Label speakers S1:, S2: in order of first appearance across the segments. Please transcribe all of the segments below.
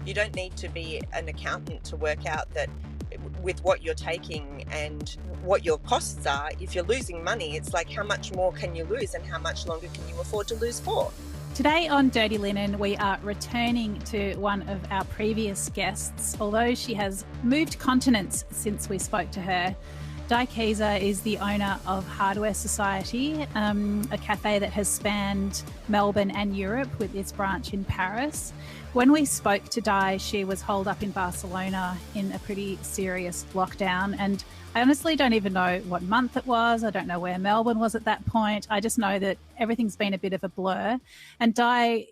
S1: you don't need to be an accountant to work out that with what you're taking and what your costs are, if you're losing money, it's like how much more can you lose and how much longer can you afford to lose for?
S2: Today on Dirty Linen, we are returning to one of our previous guests. Although she has moved continents since we spoke to her, Di Keser is the owner of Hardware Societe, a cafe that has spanned Melbourne and Europe with its branch in Paris. When we spoke to Di, she was holed up in Barcelona in a pretty serious lockdown, and I honestly don't even know what month it was. I don't know where Melbourne was at that point. I just know that everything's been a bit of a blur. And Di,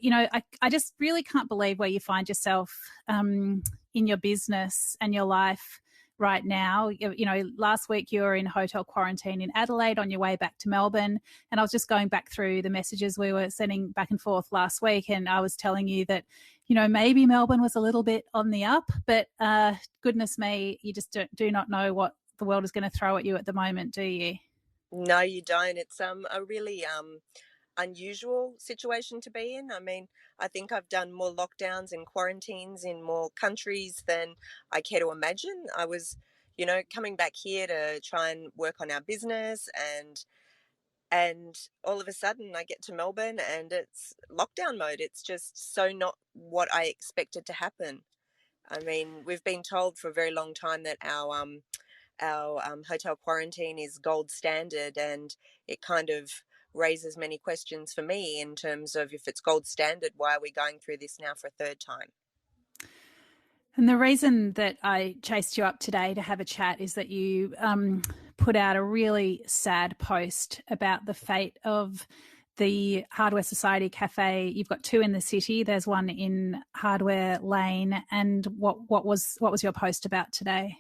S2: I just really can't believe where you find yourself in your business and your life right now. Last week you were in hotel quarantine in Adelaide on your way back to Melbourne. And I was just going back through the messages we were sending back and forth last week. And I was telling you that, maybe Melbourne was a little bit on the up, but goodness me, you just do not know what the world is going to throw at you at the moment, do you?
S1: No, you don't. It's a really unusual situation to be in. I mean, I think I've done more lockdowns and quarantines in more countries than I care to imagine. I was, coming back here to try and work on our business, and all of a sudden I get to Melbourne and it's lockdown mode. It's just so not what I expected to happen. I mean, we've been told for a very long time that our hotel quarantine is gold standard, and it kind of raises many questions for me in terms of, if it's gold standard, why are we going through this now for a third time?
S2: And the reason that I chased you up today to have a chat is that you put out a really sad post about the fate of the Hardware Societe cafe. You've got two in the city. There's one in Hardware Lane. And what was your post about today?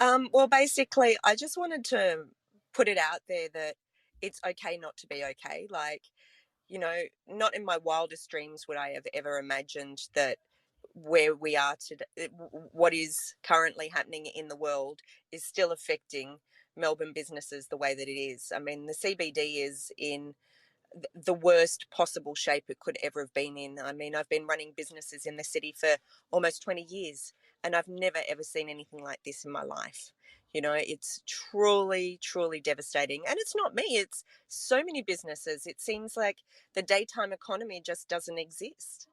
S1: Well, basically, I just wanted to put it out there that it's okay not to be okay. Like, not in my wildest dreams would I have ever imagined that where we are today, what is currently happening in the world, is still affecting Melbourne businesses the way that it is. I mean, the CBD is in the worst possible shape it could ever have been in. I mean, I've been running businesses in the city for almost 20 years, and I've never, ever seen anything like this in my life. It's truly, truly devastating. And it's not me, it's so many businesses. It seems like the daytime economy just doesn't exist.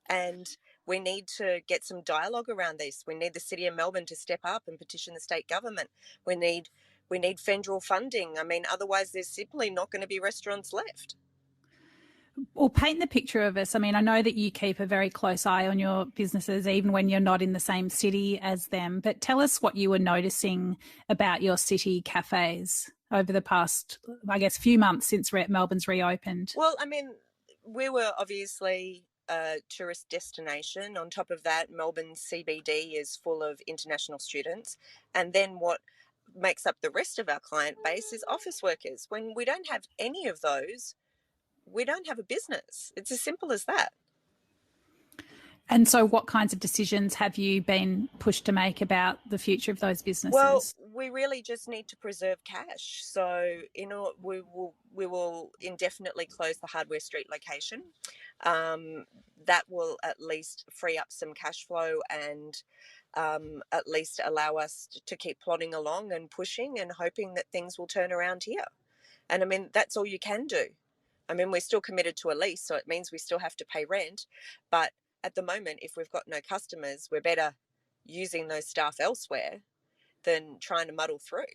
S1: And we need to get some dialogue around this. We need the City of Melbourne to step up and petition the state government. We need federal funding. I mean, otherwise there's simply not going to be restaurants left.
S2: Well, paint the picture of us. I mean, I know that you keep a very close eye on your businesses, even when you're not in the same city as them. But tell us what you were noticing about your city cafes over the past, I guess, few months since Melbourne's reopened.
S1: Well, I mean, we were obviously a tourist destination. On top of that, Melbourne CBD is full of international students. And then what makes up the rest of our client base is office workers. When we don't have any of those, we don't have a business. It's as simple as that.
S2: And so what kinds of decisions have you been pushed to make about the future of those businesses?
S1: Well, we really just need to preserve cash. So, we will indefinitely close the Hardware Street location. That will at least free up some cash flow and at least allow us to keep plodding along and pushing and hoping that things will turn around here. And I mean, that's all you can do. I mean, we're still committed to a lease, so it means we still have to pay rent. But at the moment, if we've got no customers, we're better using those staff elsewhere than trying to muddle through.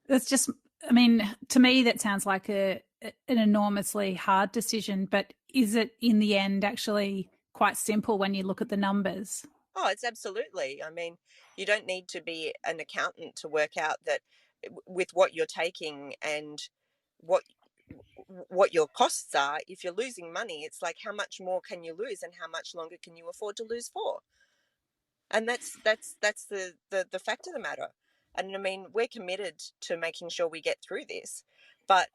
S2: That's just, I mean, to me, that sounds like an enormously hard decision, but is it in the end actually quite simple when you look at the numbers?
S1: Oh, it's absolutely. I mean, you don't need to be an accountant to work out that with what you're taking and what your costs are, if you're losing money, it's like how much more can you lose and how much longer can you afford to lose for? And that's the fact of the matter. And I mean, we're committed to making sure we get through this, but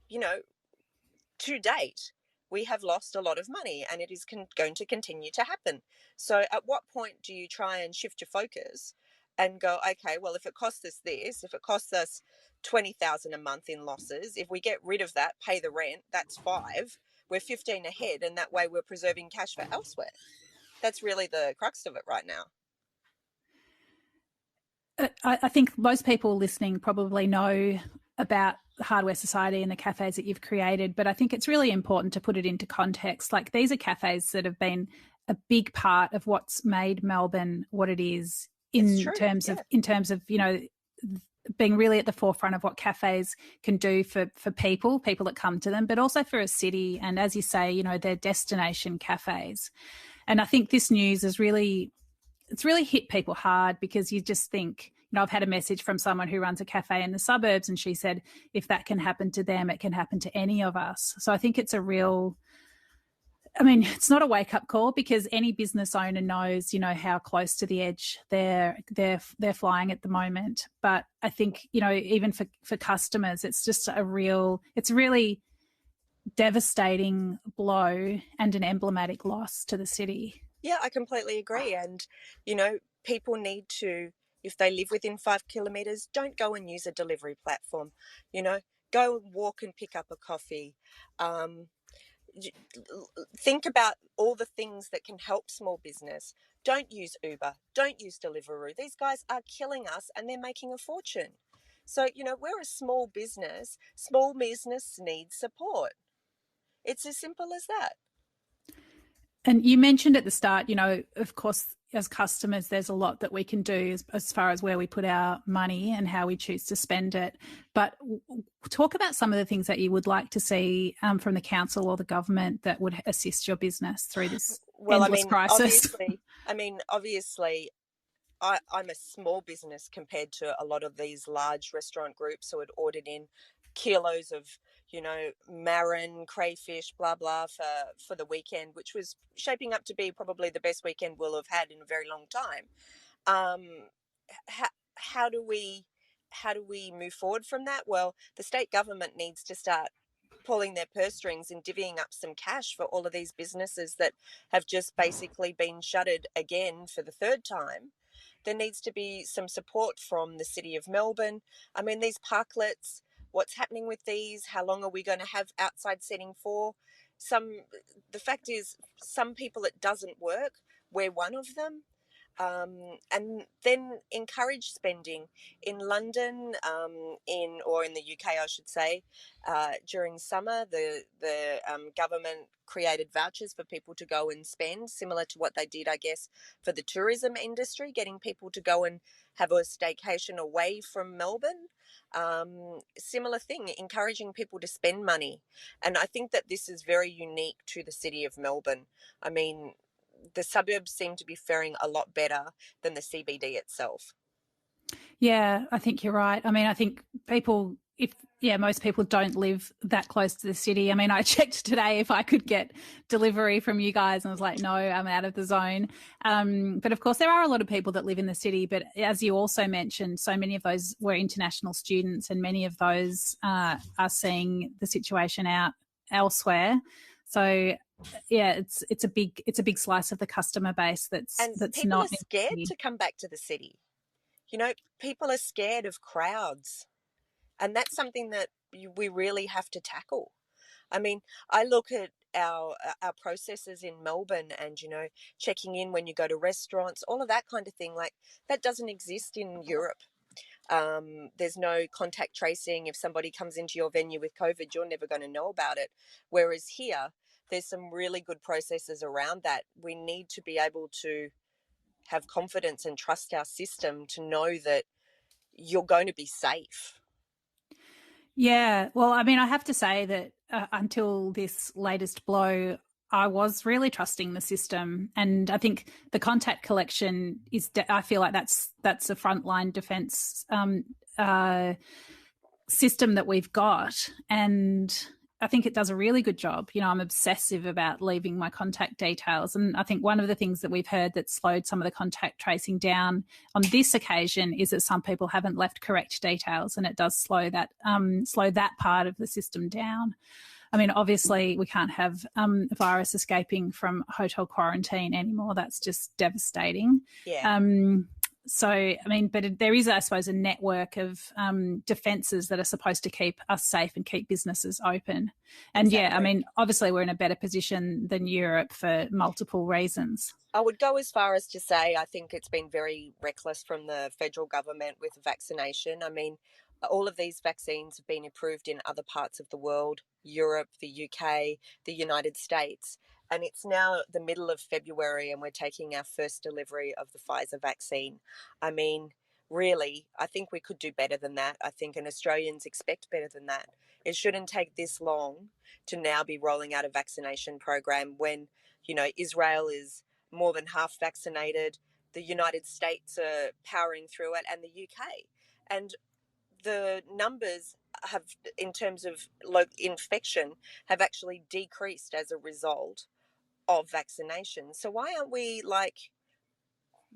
S1: to date we have lost a lot of money, and it is going to continue to happen. So at what point do you try and shift your focus and go, okay, well, if it costs us this, if it costs us 20,000 a month in losses, if we get rid of that, pay the rent, that's 5, we're 15 ahead, and that way we're preserving cash for elsewhere. That's really the crux of it right now.
S2: I think most people listening probably know about the Hardware Society and the cafes that you've created, but I think it's really important to put it into context. Like, these are cafes that have been a big part of what's made Melbourne what it is in terms of, you know, being really at the forefront of what cafes can do for people that come to them, but also for a city. And as you say, you know, they're destination cafes. And I think this news is really, it's really hit people hard, because you just think, you know, I've had a message from someone who runs a cafe in the suburbs, and she said, if that can happen to them, it can happen to any of us. So I think it's a real, I mean, it's not a wake-up call, because any business owner knows, you know, how close to the edge they're flying at the moment. But I think, you know, even for customers, it's just it's a really devastating blow and an emblematic loss to the city.
S1: Yeah, I completely agree. And, you know, people need to, if they live within 5 kilometres, don't go and use a delivery platform. You know, go and walk and pick up a coffee. Think about all the things that can help small business. Don't use Uber. Don't use Deliveroo. These guys are killing us, and they're making a fortune. So, you know, we're a small business. Small business needs support. It's as simple as that.
S2: And you mentioned at the start, you know, of course, as customers, there's a lot that we can do as far as where we put our money and how we choose to spend it. But talk about some of the things that you would like to see from the council or the government that would assist your business through this endless crisis.
S1: Obviously, I'm a small business compared to a lot of these large restaurant groups who had ordered in kilos of, you know, marron, crayfish, blah, blah, for the weekend, which was shaping up to be probably the best weekend we'll have had in a very long time. How do we move forward from that? Well, the state government needs to start pulling their purse strings and divvying up some cash for all of these businesses that have just basically been shuttered again for the third time. There needs to be some support from the City of Melbourne. I mean, these parklets, what's happening with these? How long are we going to have outside seating for? The fact is, some people it doesn't work. We're one of them. And then encourage spending in London, or in the UK, I should say. During summer, the government created vouchers for people to go and spend, similar to what they did, I guess, for the tourism industry, getting people to go and have a staycation away from Melbourne. Similar thing, encouraging people to spend money. And I think that this is very unique to the city of Melbourne. I mean, the suburbs seem to be faring a lot better than the CBD itself.
S2: Yeah, I think you're right. I mean, I think most people don't live that close to the city. I mean, I checked today if I could get delivery from you guys, and I was like, no, I'm out of the zone. But of course, there are a lot of people that live in the city. But as you also mentioned, so many of those were international students, and many of those are seeing the situation out elsewhere. So yeah, it's a big slice of the customer base that's
S1: people
S2: not
S1: are scared to come back to the city. You know, people are scared of crowds, and that's something that we really have to tackle. I mean, I look at our processes in Melbourne, and, you know, checking in when you go to restaurants, all of that kind of thing. Like, that doesn't exist in Europe. There's no contact tracing. If somebody comes into your venue with COVID, you're never going to know about it. Whereas here, there's some really good processes around that. We need to be able to have confidence and trust our system to know that you're going to be safe.
S2: Yeah, well, I mean, I have to say that until this latest blow, I was really trusting the system, and I think the contact collection is. I feel like that's a frontline defence system that we've got, and I think it does a really good job. You know, I'm obsessive about leaving my contact details, and I think one of the things that we've heard that slowed some of the contact tracing down on this occasion is that some people haven't left correct details, and it does slow that part of the system down. I mean, obviously, we can't have a virus escaping from hotel quarantine anymore. That's just devastating.
S1: Yeah.
S2: So, I mean, but there is, I suppose, a network of defences that are supposed to keep us safe and keep businesses open. And
S1: Exactly.
S2: yeah, I mean, obviously we're in a better position than Europe for multiple reasons.
S1: I would go as far as to say I think it's been very reckless from the federal government with vaccination. I mean, all of these vaccines have been approved in other parts of the world, Europe, the UK, the United States. And it's now the middle of February and we're taking our first delivery of the Pfizer vaccine. I mean, really, I think we could do better than that. I think, and Australians expect better than that. It shouldn't take this long to now be rolling out a vaccination program when, Israel is more than half vaccinated. The United States are powering through it, and the UK. And the numbers have, in terms of infection, have actually decreased as a result of vaccination. So why aren't we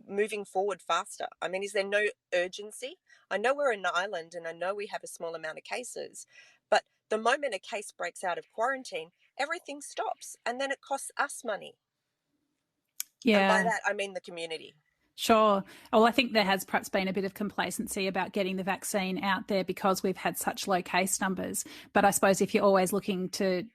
S1: moving forward faster? I mean, is there no urgency? I know we're an island and I know we have a small amount of cases, but the moment a case breaks out of quarantine, everything stops and then it costs us money.
S2: Yeah.
S1: And by that, I mean the community.
S2: Sure. Well, I think there has perhaps been a bit of complacency about getting the vaccine out there because we've had such low case numbers. But I suppose if you're always looking to,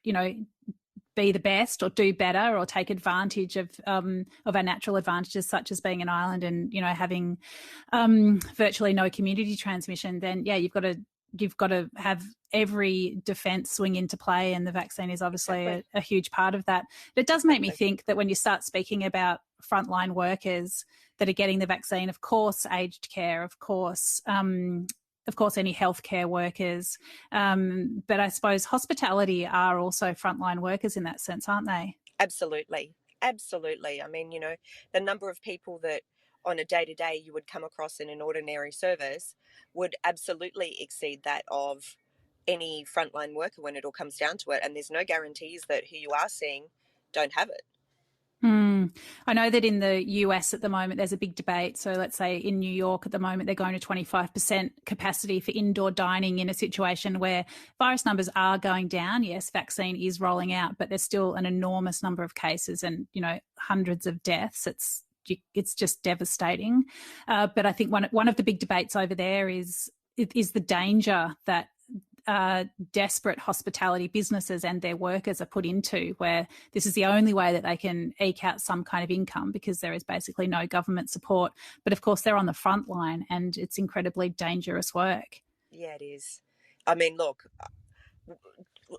S2: be the best or do better or take advantage of our natural advantages, such as being an island and, having virtually no community transmission, then, yeah, you've got to have every defence swing into play, and the vaccine is obviously a huge part of that. But it does make me think that when you start speaking about frontline workers that are getting the vaccine, of course, aged care, of course, any healthcare workers, but I suppose hospitality are also frontline workers in that sense, aren't they?
S1: Absolutely. I mean, the number of people that on a day-to-day you would come across in an ordinary service would absolutely exceed that of any frontline worker when it all comes down to it. And there's no guarantees that who you are seeing don't have it.
S2: I know that in the US at the moment, there's a big debate. So let's say in New York at the moment, they're going to 25% capacity for indoor dining in a situation where virus numbers are going down. Yes, vaccine is rolling out, but there's still an enormous number of cases and, hundreds of deaths. It's just devastating. But I think one of the big debates over there is the danger that desperate hospitality businesses and their workers are put into, where this is the only way that they can eke out some kind of income because there is basically no government support. But of course, they're on the front line and it's incredibly dangerous work.
S1: Yeah, it is. I mean, look,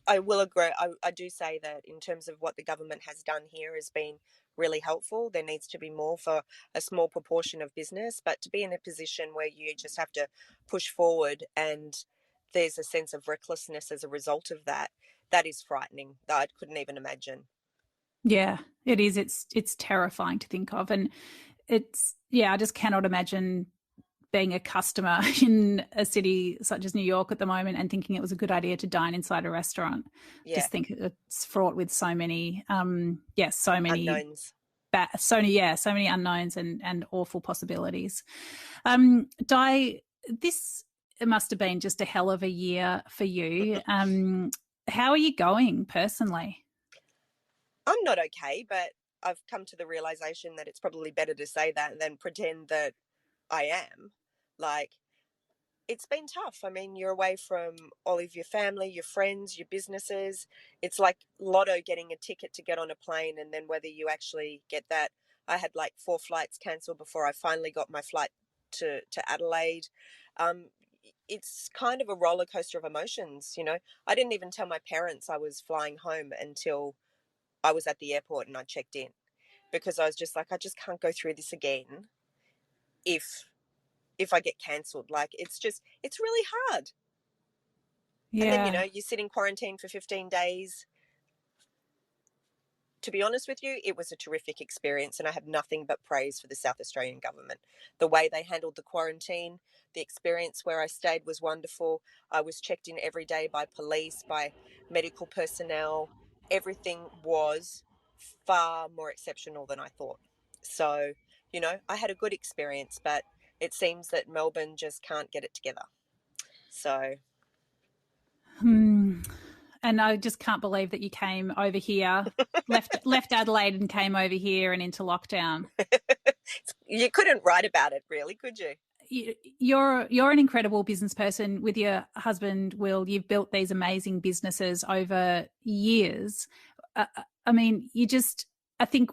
S1: I will agree. I do say that in terms of what the government has done here has been really helpful. There needs to be more for a small proportion of business, but to be in a position where you just have to push forward and there's a sense of recklessness as a result of that, that is frightening. I couldn't even imagine.
S2: Yeah, it is. It's terrifying to think of. And I just cannot imagine being a customer in a city such as New York at the moment and thinking it was a good idea to dine inside a restaurant. Yeah. Just think it's fraught with so many
S1: unknowns.
S2: So many unknowns and awful possibilities. Di, this must have been just a hell of a year for you. How are you going personally?
S1: I'm not okay, but I've come to the realization that it's probably better to say that than pretend that I am. It's been tough. I mean, you're away from all of your family, your friends, your businesses. It's like lotto getting a ticket to get on a plane and then whether you actually get that. I had 4 flights cancelled before I finally got my flight to Adelaide. It's kind of a roller coaster of emotions, I didn't even tell my parents I was flying home until I was at the airport and I checked in, because I was just like, I just can't go through this again if I get cancelled. It's really hard. Yeah. And then, you sit in quarantine for 15 days. To be honest with you, it was a terrific experience and I have nothing but praise for the South Australian government. The way they handled the quarantine, the experience where I stayed was wonderful. I was checked in every day by police, by medical personnel. Everything was far more exceptional than I thought. So, I had a good experience, but it seems that Melbourne just can't get it together. So...
S2: And I just can't believe that you came over here, left Adelaide and came over here and into lockdown.
S1: You couldn't write about it, really, could you?
S2: You're an incredible business person with your husband, Will. You've built these amazing businesses over years. I mean, I think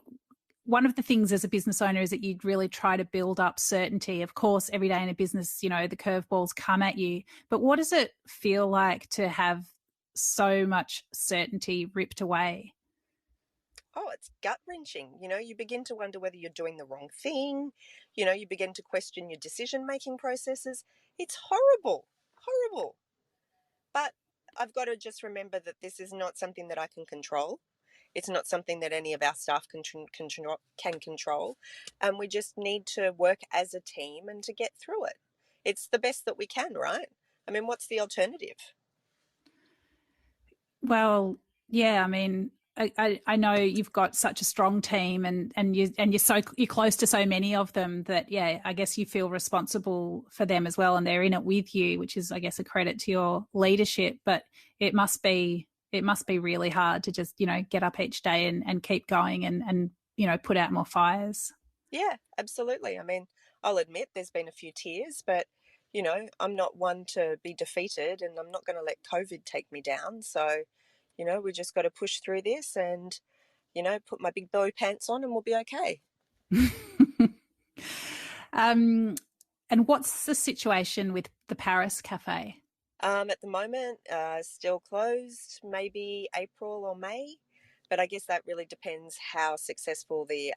S2: one of the things as a business owner is that you'd really try to build up certainty. Of course, every day in a business, the curveballs come at you. But what does it feel like to have so much certainty ripped away?
S1: Oh, it's gut wrenching. You begin to wonder whether you're doing the wrong thing. You begin to question your decision making processes. It's horrible, horrible. But I've got to just remember that this is not something that I can control. It's not something that any of our staff can control. And we just need to work as a team and to get through it. It's the best that we can, right? I mean, what's the alternative?
S2: Well, yeah, I mean, I know you've got such a strong team and you're close to so many of them that, yeah, I guess you feel responsible for them as well, and they're in it with you, which is, I guess, a credit to your leadership. But it must be really hard to just, get up each day and keep going and put out more fires.
S1: Yeah, absolutely. I mean, I'll admit there's been a few tears, but I'm not one to be defeated, and I'm not going to let COVID take me down. So, we just got to push through this and, put my big boy pants on and we'll be okay.
S2: And what's the situation with the Paris Cafe?
S1: At the moment, still closed, maybe April or May, but I guess that really depends how successful the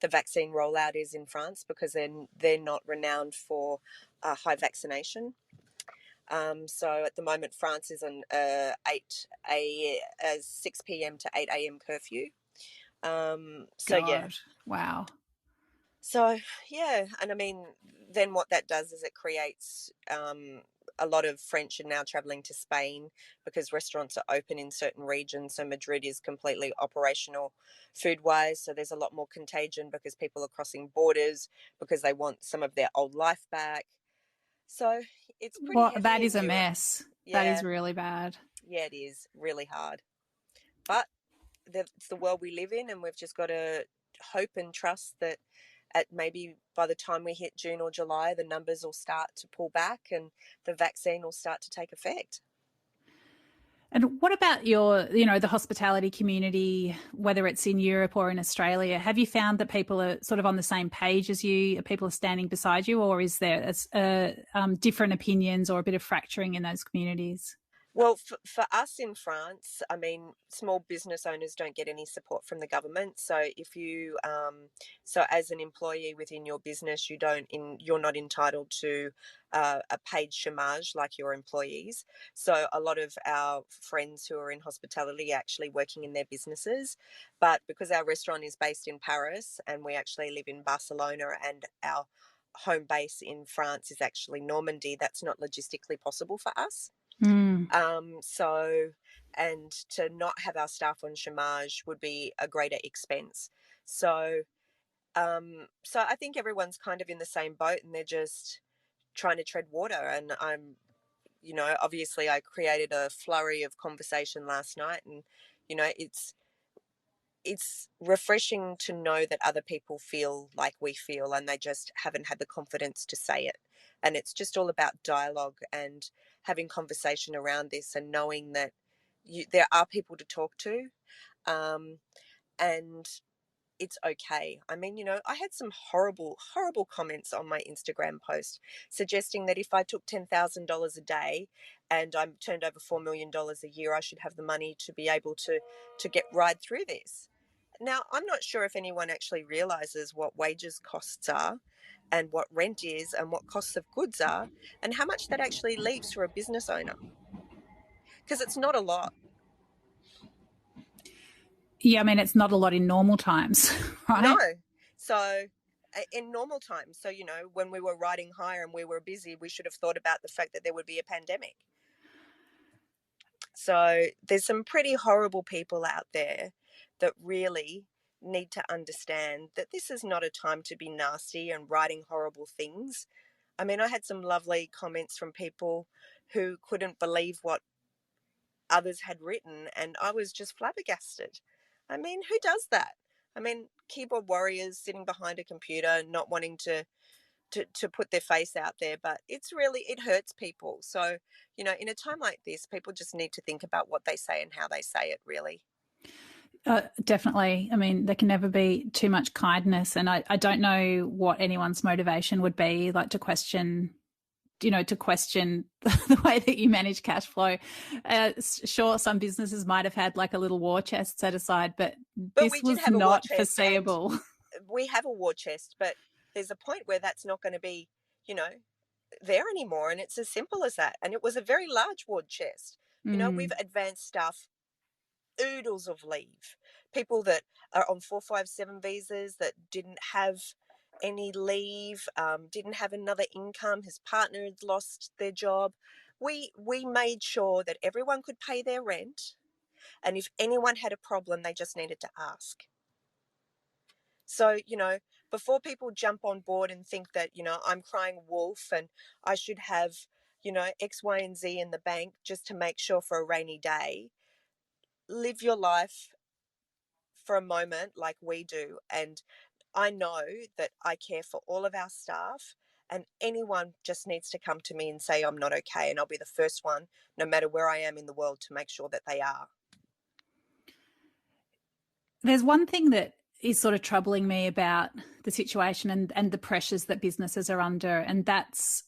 S1: vaccine rollout is in France, because they're not renowned for high vaccination. So at the moment, France is on 6 p.m. to 8 a.m. curfew. So yeah.
S2: God, wow.
S1: So yeah, and I mean, then what that does is it creates a lot of French are now traveling to Spain because restaurants are open in certain regions. So Madrid is completely operational food wise. So there's a lot more contagion because people are crossing borders because they want some of their old life back. So it's pretty
S2: Well,
S1: heavy
S2: that
S1: in
S2: is a
S1: Europe.
S2: mess. That
S1: Yeah,
S2: is really bad.
S1: yeah, it is really hard. But it's the world we live in, and we've just got to hope and trust that at maybe by the time we hit June or July, the numbers will start to pull back and the vaccine will start to take effect.
S2: And what about the hospitality community, whether it's in Europe or in Australia? Have you found that people are sort of on the same page as you? People are standing beside you, or is there different opinions or a bit of fracturing in those communities?
S1: Well, for us in France, I mean, small business owners don't get any support from the government. So if you, so as an employee within your business, you're not entitled to a paid chômage like your employees. So a lot of our friends who are in hospitality are actually working in their businesses, but because our restaurant is based in Paris and we actually live in Barcelona and our home base in France is actually Normandy, that's not logistically possible for us.
S2: Mm.
S1: So, and to not have our staff on chômage would be a greater expense. So I think everyone's kind of in the same boat, and they're just trying to tread water. And obviously, I created a flurry of conversation last night, and it's refreshing to know that other people feel like we feel, and they just haven't had the confidence to say it. And it's just all about dialogue and having conversation around this, and knowing that there are people to talk to, um, and it's okay. I mean, I had some horrible, horrible comments on my Instagram post suggesting that if I took $10,000 a day and I turned over $4 million a year, I should have the money to be able to get ride through this. Now, I'm not sure if anyone actually realizes what wages costs are and what rent is and what costs of goods are and how much that actually leaves for a business owner, because it's not a lot.
S2: Yeah, I mean, it's not a lot in normal times,
S1: No.
S2: right?
S1: So in normal times, so when we were riding higher and we were busy, we should have thought about the fact that there would be a pandemic. So there's some pretty horrible people out there that really need to understand that this is not a time to be nasty and writing horrible things. I mean, I had some lovely comments from people who couldn't believe what others had written, and I was just flabbergasted. I mean, who does that? I mean, keyboard warriors sitting behind a computer, not wanting to put their face out there, but it hurts people. So, in a time like this, people just need to think about what they say and how they say it, really.
S2: Definitely. I mean, there can never be too much kindness. And I don't know what anyone's motivation would be, like to question the way that you manage cash flow. Sure, some businesses might have had like a little war chest set aside, but
S1: We
S2: this
S1: did
S2: was
S1: have a war
S2: not
S1: chest,
S2: foreseeable.
S1: and we have a war chest, but there's a point where that's not going to be, there anymore. And it's as simple as that. And it was a very large war chest. We've advanced staff oodles of leave. People that are on 457 visas that didn't have any leave, didn't have another income, his partner had lost their job. We made sure that everyone could pay their rent, and if anyone had a problem, they just needed to ask. So, before people jump on board and think that, I'm crying wolf and I should have, X, Y, and Z in the bank just to make sure for a rainy day, live your life for a moment like we do. And I know that I care for all of our staff, and anyone just needs to come to me and say I'm not okay, and I'll be the first one, no matter where I am in the world, to make sure that they are.
S2: There's one thing that is sort of troubling me about the situation and the pressures that businesses are under, and that's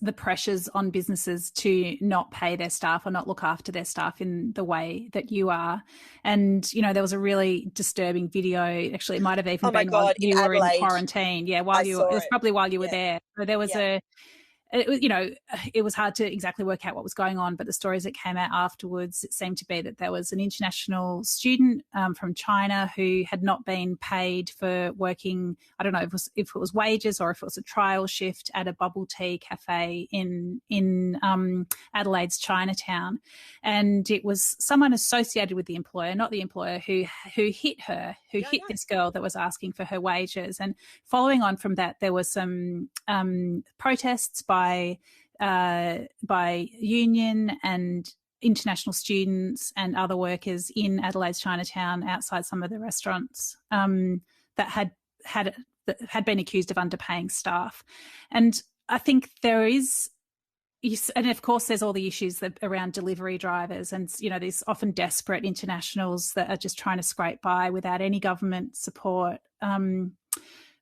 S2: the pressures on businesses to not pay their staff or not look after their staff in the way that you are. And, there was a really disturbing video. Actually, it might have even been while you were in quarantine. Yeah, it was probably while you were there. So there was it was hard to exactly work out what was going on, but the stories that came out afterwards, it seemed to be that there was an international student from China who had not been paid for working. I don't know if it was wages or if it was a trial shift at a bubble tea cafe in Adelaide's Chinatown, and it was someone associated with the employer, not the employer, who hit her, hit this girl that was asking for her wages. And following on from that, there was some protests by union and international students and other workers in Adelaide's Chinatown outside some of the restaurants that had been accused of underpaying staff. And I think there is, and of course there's all the issues around delivery drivers and, these often desperate internationals that are just trying to scrape by without any government support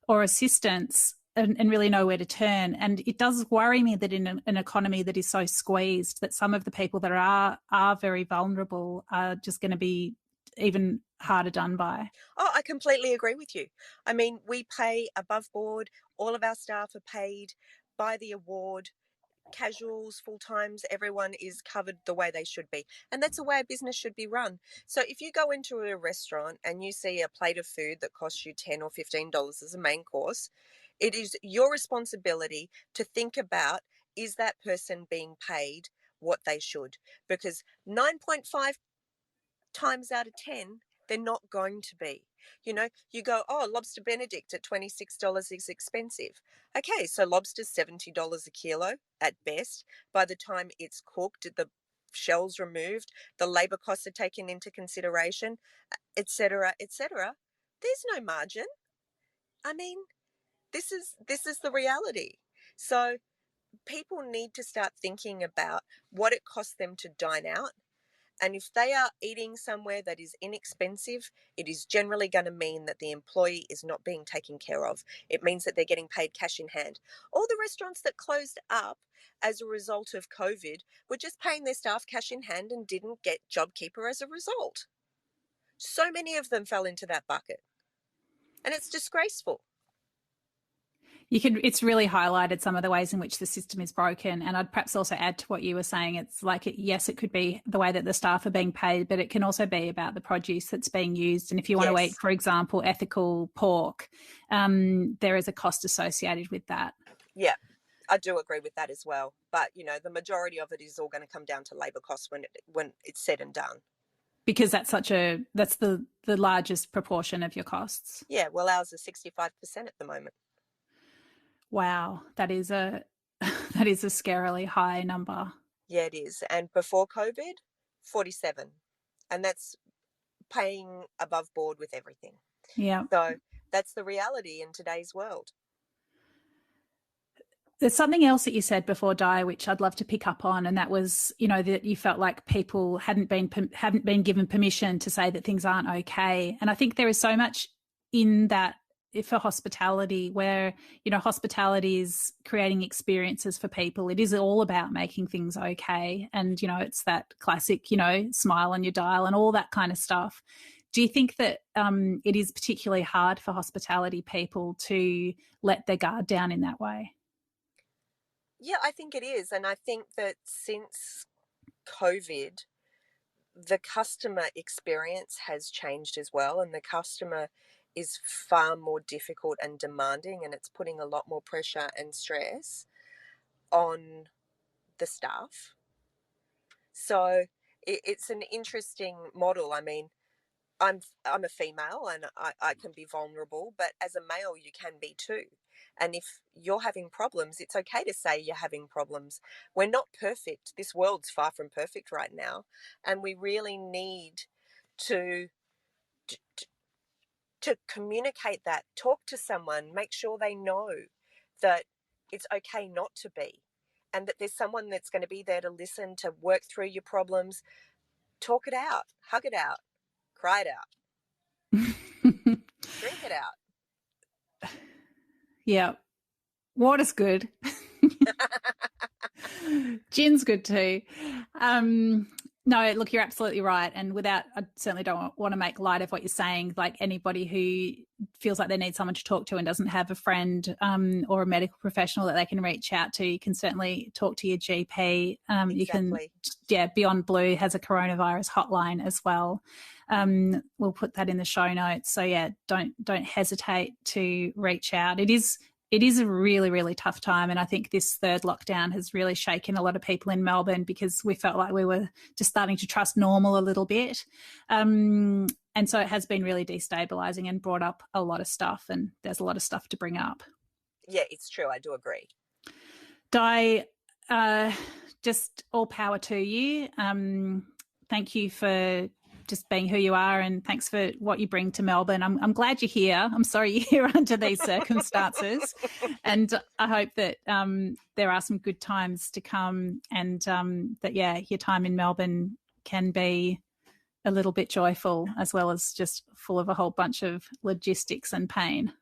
S2: or assistance. And really know where to turn. And it does worry me that in an economy that is so squeezed, that some of the people that are very vulnerable are just going to be even harder done by.
S1: Oh, I completely agree with you. I mean, we pay above board. All of our staff are paid by the award. Casuals, full-times, everyone is covered the way they should be. And that's the way a business should be run. So if you go into a restaurant and you see a plate of food that costs you $10 or $15 as a main course, it is your responsibility to think about, is that person being paid what they should? Because 9.5 times out of 10, they're not going to be. You go, oh, lobster Benedict at $26 is expensive. Okay, so lobster's $70 a kilo at best. By the time it's cooked, the shells removed, the labor costs are taken into consideration, etc., etc. There's no margin. I mean, this is the reality. So people need to start thinking about what it costs them to dine out. And if they are eating somewhere that is inexpensive, it is generally going to mean that the employee is not being taken care of. It means that they're getting paid cash in hand. All the restaurants that closed up as a result of COVID were just paying their staff cash in hand and didn't get JobKeeper as a result. So many of them fell into that bucket. And it's disgraceful.
S2: It's really highlighted some of the ways in which the system is broken. And I'd perhaps also add to what you were saying. It's like, yes, it could be the way that the staff are being paid, but it can also be about the produce that's being used. And if you want to eat, for example, ethical pork, there is a cost associated with that.
S1: Yeah, I do agree with that as well. But, the majority of it is all going to come down to labour costs when it's said and done.
S2: Because that's the largest proportion of your costs.
S1: Yeah, well, ours is 65% at the moment.
S2: Wow, that is a scarily high number.
S1: Yeah, it is. And before COVID, 47. And that's paying above board with everything.
S2: Yeah.
S1: So that's the reality in today's world.
S2: There's something else that you said before, Di, which I'd love to pick up on, and that was, that you felt like people haven't been given permission to say that things aren't okay. And I think there is so much in that for hospitality, where hospitality is creating experiences for people. It is all about making things okay, and it's that classic smile on your dial and all that kind of stuff. Do you think that it is particularly hard for hospitality people to let their guard down in that way?
S1: Yeah, I think it is. And I think that since COVID, the customer experience has changed as well. And the customer is far more difficult and demanding, and it's putting a lot more pressure and stress on the staff. So it's an interesting model. I mean, I'm a female, and I can be vulnerable, but as a male, you can be too. And if you're having problems, it's okay to say you're having problems. We're not perfect. This world's far from perfect right now. And we really need to communicate that, talk to someone, make sure they know that it's okay not to be, and that there's someone that's going to be there to listen, to work through your problems, talk it out, hug it out, cry it out, drink it out.
S2: Yeah. Water's good. Gin's good too. No, look, you're absolutely right. And I certainly don't want to make light of what you're saying. Like, anybody who feels like they need someone to talk to and doesn't have a friend or a medical professional that they can reach out to, you can certainly talk to your GP.
S1: Exactly.
S2: You can, Beyond Blue has a coronavirus hotline as well. We'll put that in the show notes. So yeah, don't hesitate to reach out. It is a really, really tough time. And I think this third lockdown has really shaken a lot of people in Melbourne, because we felt like we were just starting to trust normal a little bit. And so it has been really destabilising and brought up a lot of stuff, and there's a lot of stuff to bring up.
S1: Yeah, it's true. I do agree.
S2: Di, just all power to you. Thank you for just being who you are, and thanks for what you bring to Melbourne. I'm glad you're here. I'm sorry you're here under these circumstances, and I hope that there are some good times to come, and that your time in Melbourne can be a little bit joyful, as well as just full of a whole bunch of logistics and pain.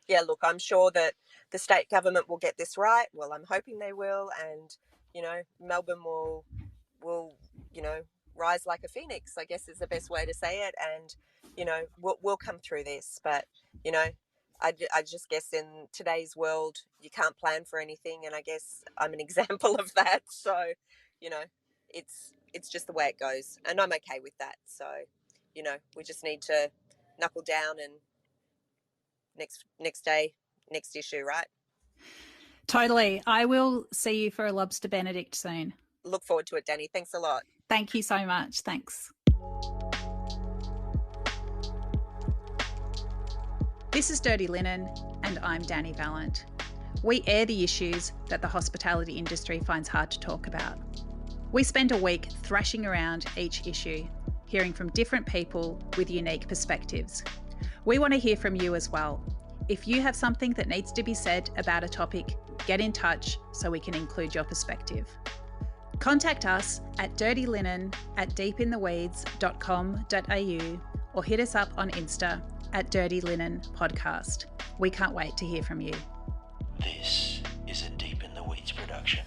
S1: Yeah, look, I'm sure that the state government will get this right. Well, I'm hoping they will, and Melbourne will rise like a phoenix, I guess is the best way to say it. And, we'll come through this. But, I just guess in today's world, you can't plan for anything. And I guess I'm an example of that. So, it's just the way it goes. And I'm okay with that. So, we just need to knuckle down, and next day, next issue, right?
S2: Totally. I will see you for a lobster Benedict soon.
S1: Look forward to it, Dani. Thanks a lot.
S2: Thank you so much. Thanks. This is Dirty Linen, and I'm Dani Valent. We air the issues that the hospitality industry finds hard to talk about. We spend a week thrashing around each issue, hearing from different people with unique perspectives. We want to hear from you as well. If you have something that needs to be said about a topic, get in touch so we can include your perspective. Contact us at dirtylinen@deepintheweeds.com.au or hit us up on Insta at Dirty Linen Podcast. We can't wait to hear from you.
S3: This is a Deep in the Weeds production.